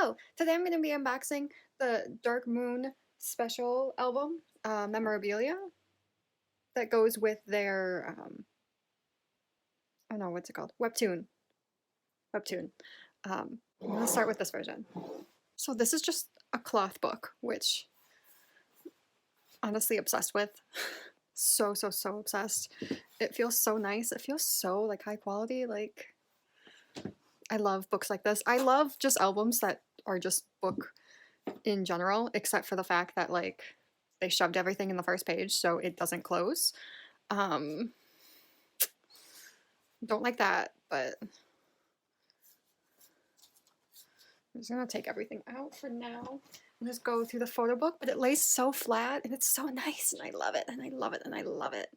Hello! Today I'm going to be unboxing the Dark Moon special album, memorabilia, that goes with their, I don't know, what's it called? Webtoon. Webtoon. I'm going to start with this version. So this is just a cloth book, which honestly obsessed with. So obsessed. It feels so nice. It feels so like high quality. Like, I love books like this. I love just albums that are just book in general, except for the fact that like they shoved everything in the first page so it doesn't close. Don't like that, but I'm just gonna take everything out for now and just go through the photo book, but it lays so flat and it's so nice and I love it and I love it and I love it.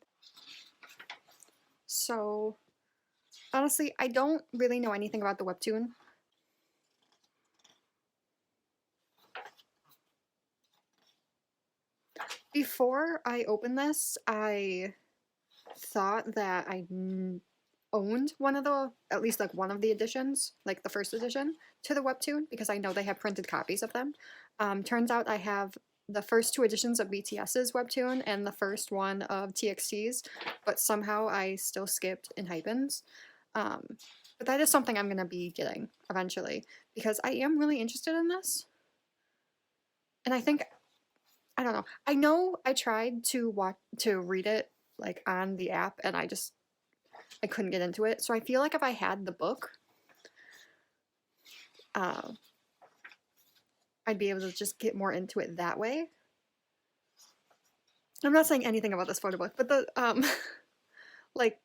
So honestly, I don't really know anything about the webtoon. Before I opened this, I thought that I owned one of the, at least like one of the editions, like the first edition to the webtoon, because I know they have printed copies of them. Turns out I have the first two editions of BTS's webtoon and the first one of TXT's, but somehow I still skipped enhypens. But that is something I'm going to be getting eventually, because I am really interested in this. And I think, I don't know I tried to read it like on the app and I couldn't get into it. So I feel like if I had the book, I'd be able to just get more into it that way. I'm not saying anything about this photo book, but the like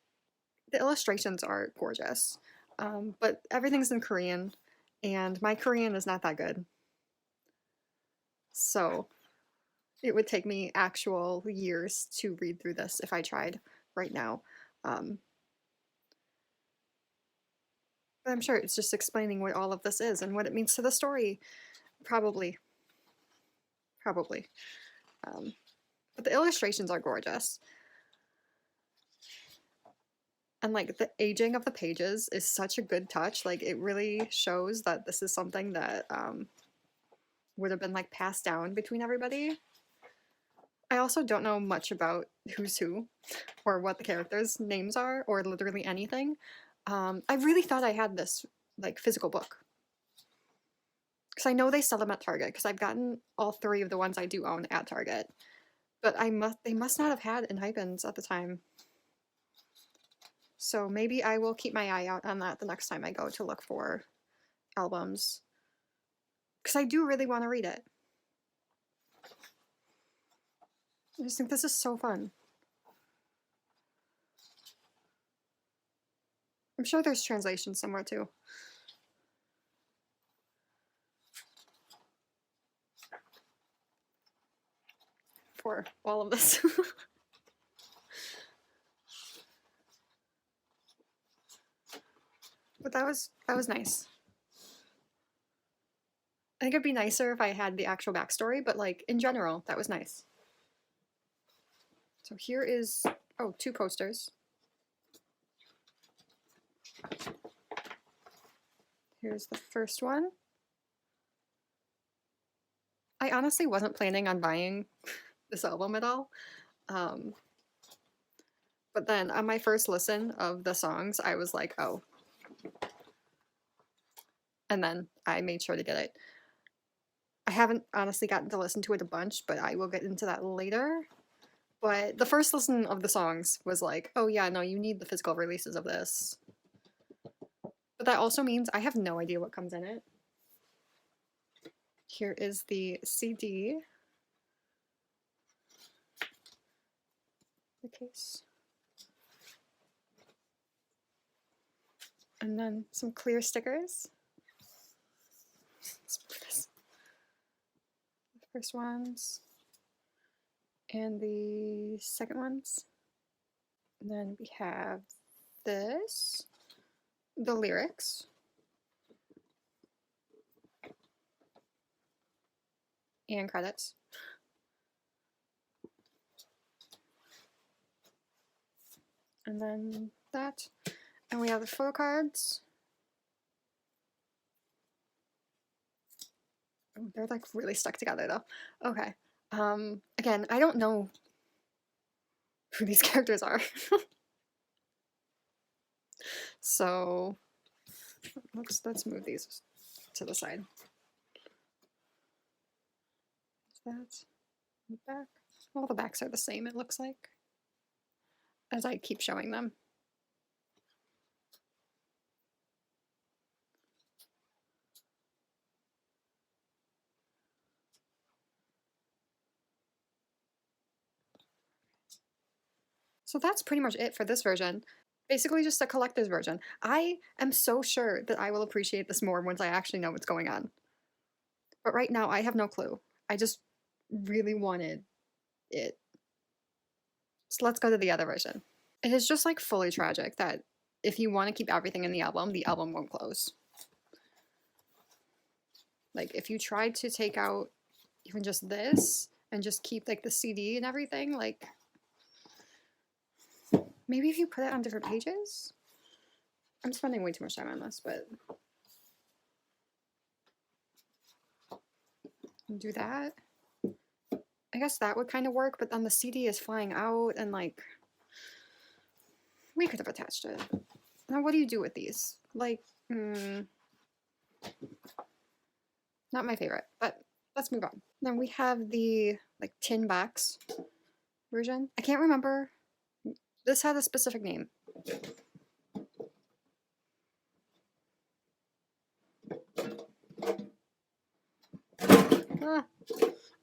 the illustrations are gorgeous. But everything's in Korean, and my Korean is not that good. So it would take me actual years to read through this if I tried right now. But I'm sure it's just explaining what all of this is and what it means to the story. Probably. Probably. But the illustrations are gorgeous. And like the aging of the pages is such a good touch. Like it really shows that this is something that would have been like passed down between everybody. I also don't know much about who's who or what the characters' names are or literally anything. I really thought I had this like physical book. Because I know they sell them at Target, because I've gotten all three of the ones I do own at Target. But they must not have had enhypens at the time. So maybe I will keep my eye out on that the next time I go to look for albums. Because I do really want to read it. I just think this is so fun. I'm sure there's translations somewhere too. For all of this. But that was nice. I think it'd be nicer if I had the actual backstory, but like in general, that was nice. So here is, oh, two posters. Here's the first one. I honestly wasn't planning on buying this album at all. But then on my first listen of the songs, I was like, oh. And then I made sure to get it. I haven't honestly gotten to listen to it a bunch, but I will get into that later. But the first listen of the songs was like, oh yeah, no, you need the physical releases of this. But that also means I have no idea what comes in it. Here is the CD. The case. And then some clear stickers. Let's put this. The first ones. And the second ones. And then we have this. The lyrics. And credits. And then that. And we have the photo cards. They're like really stuck together though. Okay. Again, I don't know who these characters are. So let's move these to the side. That's the back. All the backs are the same, it looks like, as I keep showing them. So that's pretty much it for this version. Basically just a collector's version. I am so sure that I will appreciate this more once I actually know what's going on. But right now I have no clue. I just really wanted it. So let's go to the other version. It is just like fully tragic that if you want to keep everything in the album won't close. Like if you tried to take out even just this and just keep like the CD and everything, like maybe if you put it on different pages? I'm spending way too much time on this, but do that. I guess that would kind of work, but then the CD is flying out and like we could have attached it. Now what do you do with these? Like, not my favorite, but let's move on. Then we have the like tin box version. I can't remember. This had a specific name. Ah,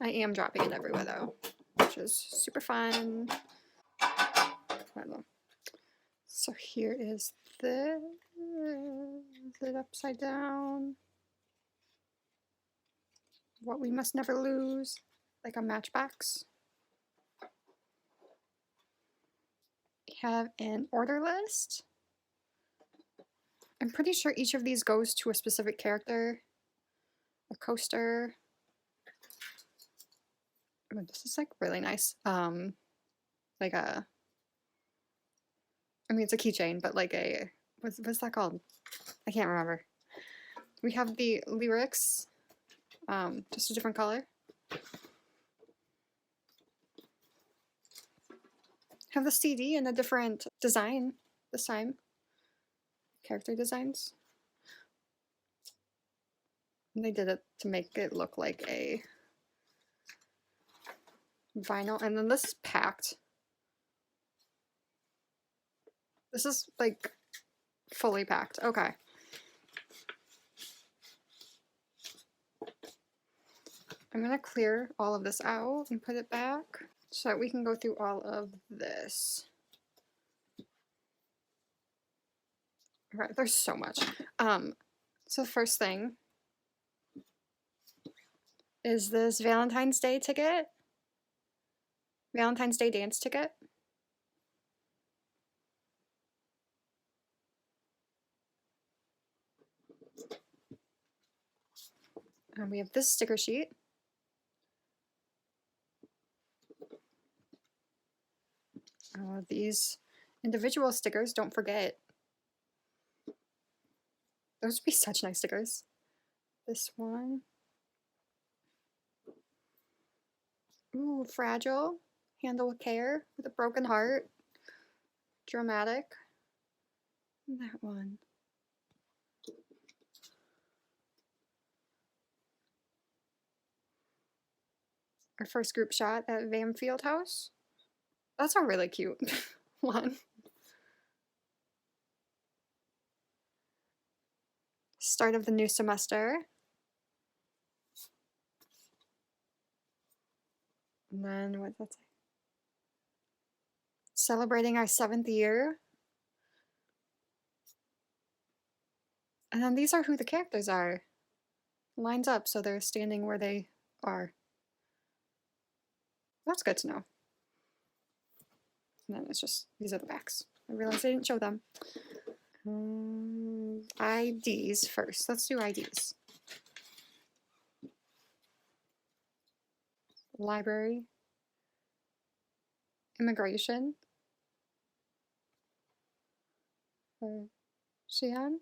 I am dropping it everywhere though, which is super fun. So here is this. Is it upside down? What we must never lose, like a matchbox. We have an order list. I'm pretty sure each of these goes to a specific character. A coaster. Oh, this is like really nice. Like a, I mean it's a keychain, but like a, what's that called? I can't remember. We have the lyrics, just a different color. Have the CD in a different design this time. Character designs. And they did it to make it look like a vinyl. And then this is packed. This is like fully packed. Okay. I'm gonna clear all of this out and put it back so that we can go through all of this. Right, there's so much. So the first thing is this Valentine's Day ticket. Valentine's Day dance ticket. And we have this sticker sheet. These individual stickers, don't forget. Those would be such nice stickers. This one. Ooh, fragile. Handle with care with a broken heart. Dramatic. And that one. Our first group shot at Van Field House. That's a really cute one. Start of the new semester. And then what's that say? Celebrating our 7th year. And then these are who the characters are. Lines up so they're standing where they are. That's good to know. And then it's just, these are the backs. I realized I didn't show them. IDs first. Let's do IDs. Library. Immigration. Xian.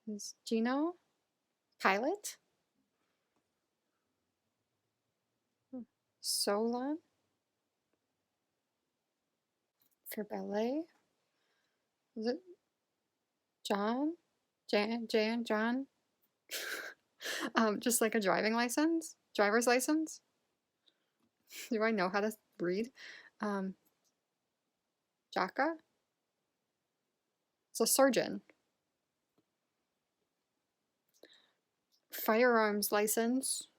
Is Gino. Pilot. Solon for ballet. Is it John? Jan, John? Just like a driver's license. Do I know how to read? Jaka? It's a surgeon. Firearms license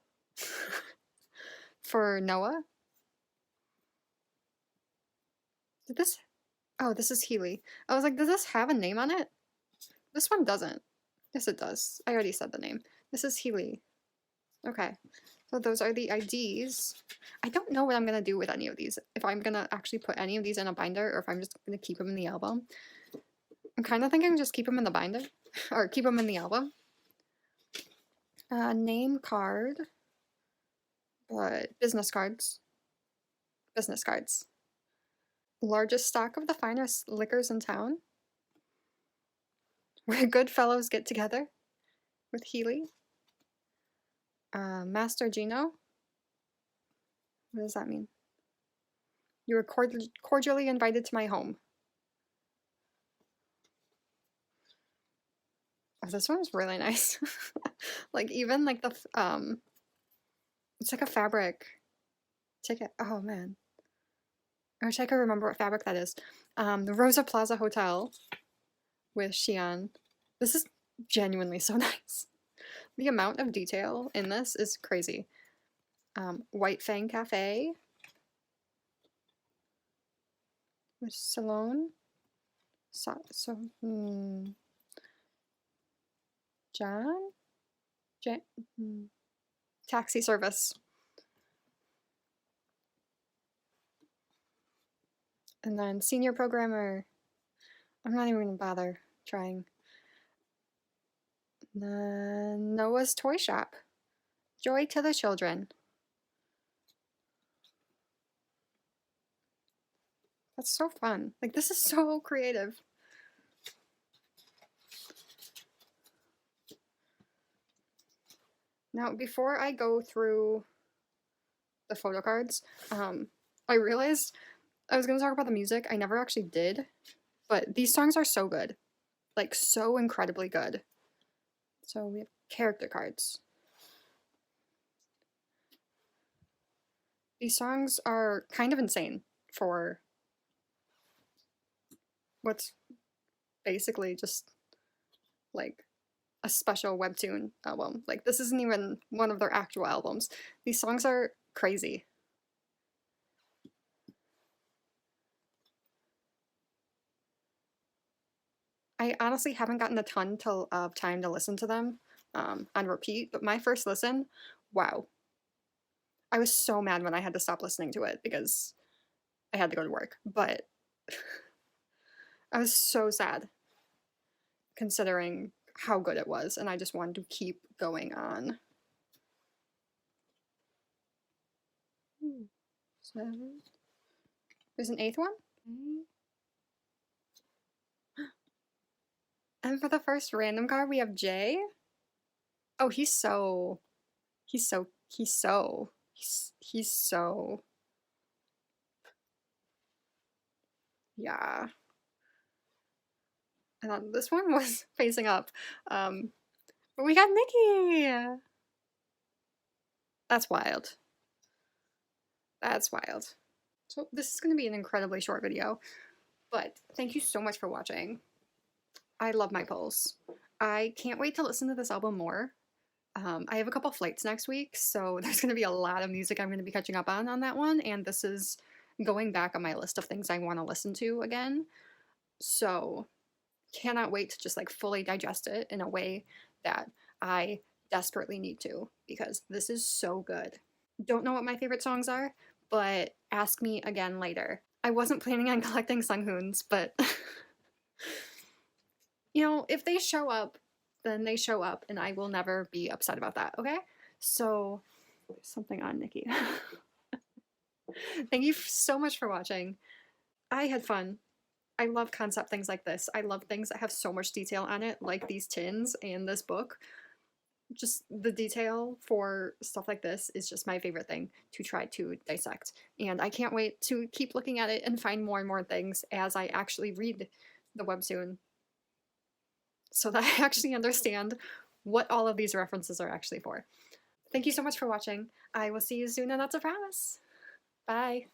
for Noah. Did this? Oh, this is Healy. I was like, does this have a name on it? This one doesn't. Yes, it does. I already said the name. This is Healy. Okay. So those are the IDs. I don't know what I'm going to do with any of these. If I'm going to actually put any of these in a binder or if I'm just going to keep them in the album. I'm kind of thinking just keep them in the binder. Or keep them in the album. Name card. But business cards. Business cards. Largest stock of the finest liquors in town. Where good fellows get together. With Healy. Master Gino. What does that mean? You were cordially invited to my home. Oh, this one's really nice. Like even like the it's like a fabric ticket. Oh man. I wish I could remember what fabric that is. The Rosa Plaza Hotel with Xi'an. This is genuinely so nice. The amount of detail in this is crazy. White Fang Cafe with Salon. John? Taxi service. And then senior programmer. I'm not even gonna bother trying. And then Noah's toy shop. Joy to the children. That's so fun. Like this is so creative. Now, before I go through the photo cards, I realized I was going to talk about the music. I never actually did, but these songs are so good. Like, so incredibly good. So we have character cards. These songs are kind of insane for what's basically just, like, a special webtoon album. Like, this isn't even one of their actual albums. These songs are crazy. I honestly haven't gotten a ton of time to listen to them on repeat, but my first listen, wow. I was so mad when I had to stop listening to it because I had to go to work, but I was so sad considering how good it was, and I just wanted to keep going on. 7. There's an 8th one? And for the first random card, we have Jay. Oh, he's so... Yeah. And then this one was facing up. But we got Nikki! That's wild. That's wild. So this is going to be an incredibly short video, but thank you so much for watching. I love my pulls. I can't wait to listen to this album more. I have a couple flights next week, so there's going to be a lot of music I'm going to be catching up on that one, and this is going back on my list of things I want to listen to again. So cannot wait to just like fully digest it in a way that I desperately need to, because this is so good. Don't know what my favorite songs are, but ask me again later. I wasn't planning on collecting Sunghoons, but you know, if they show up, then they show up, and I will never be upset about that, okay? So, there's something on Nikki. Thank you so much for watching. I had fun. I love concept things like this. I love things that have so much detail on it, like these tins and this book. just the detail for stuff like this is just my favorite thing to try to dissect. And I can't wait to keep looking at it and find more and more things as I actually read the webtoon so that I actually understand what all of these references are actually for. Thank you so much for watching. I will see you soon, and that's a promise. Bye.